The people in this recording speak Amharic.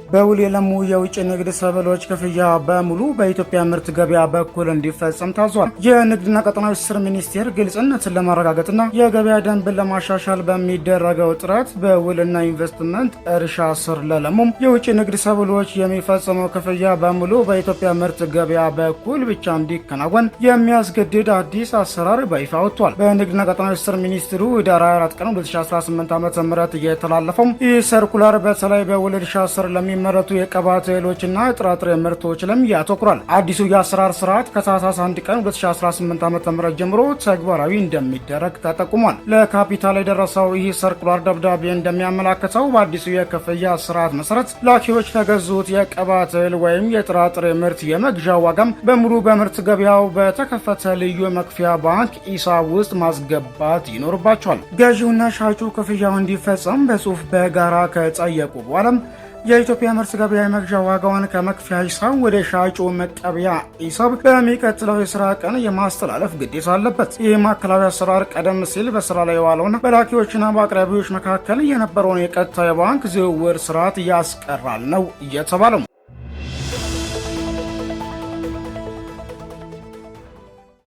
በውል የለሙ የውጭ ንግድ ሰብሎች ክፍያ በሙሉ በኢትዮጵያ ምርት ገበያ በኩል እንዲፈጸም ታዟል። የንግድና ቀጠናዊ ትስስር ሚኒስቴር ግልጽነትን ለማረጋገጥና የገበያ ደንብን ለማሻሻል በሚደረገው ጥረት በውልና ኢንቨስትመንት እርሻ ስር ለለሙም የውጭ ንግድ ሰብሎች የሚፈጸመው ክፍያ በሙሉ በኢትዮጵያ ምርት ገበያ በኩል ብቻ እንዲከናወን የሚያስገድድ አዲስ አሰራር በይፋ ወጥቷል። በንግድና ቀጠናዊ ትስስር ሚኒስትሩ ህዳር 24 ቀን 2018 ዓ.ም የተላለፈው ይህ ሰርኩላር በተለይ በውል እርሻ ስር ለሚመረቱ የቅባት እህሎችና ጥራጥሬ ምርቶች ላይ ያተኩራል። አዲሱ የአሰራር ስርዓት ከታህሳስ 1 ቀን 2018 ዓ.ም ጀምሮ ተግባራዊ እንደሚደረግ ተጠቁሟል። ለካፒታል የደረሰው ይህ ሰርኩላር ደብዳቤ እንደሚያመላክተው በአዲሱ የክፍያ ስርዓት መሰረት ላኪዎች ከገዙት የቅባት እህል ወይም የጥራጥሬ ምርት የመግዣ ዋጋም በሙሉ በምርት ገበያው በተከፈተ ልዩ መክፈያ ባንክ ሂሳብ ውስጥ ማስገባት ይኖርባቸዋል። ገዢውና ሻጩ ክፍያው እንዲፈጸም በጽሁፍ በጋራ ከጠየቁ በኋላም የኢትዮጵያ ምርት ገበያ የመግዣ ዋጋውን ከመክፈያ ሂሳብ ወደ ሻጩ መቀበያ ሂሳብ በሚቀጥለው የስራ ቀን የማስተላለፍ ግዴታ አለበት። ይህ ማዕከላዊ አሰራር ቀደም ሲል በስራ ላይ የዋለውና በላኪዎችና በአቅራቢዎች መካከል የነበረውን የቀጥታ የባንክ ዝውውር ስርዓት ያስቀራል ነው እየተባለው።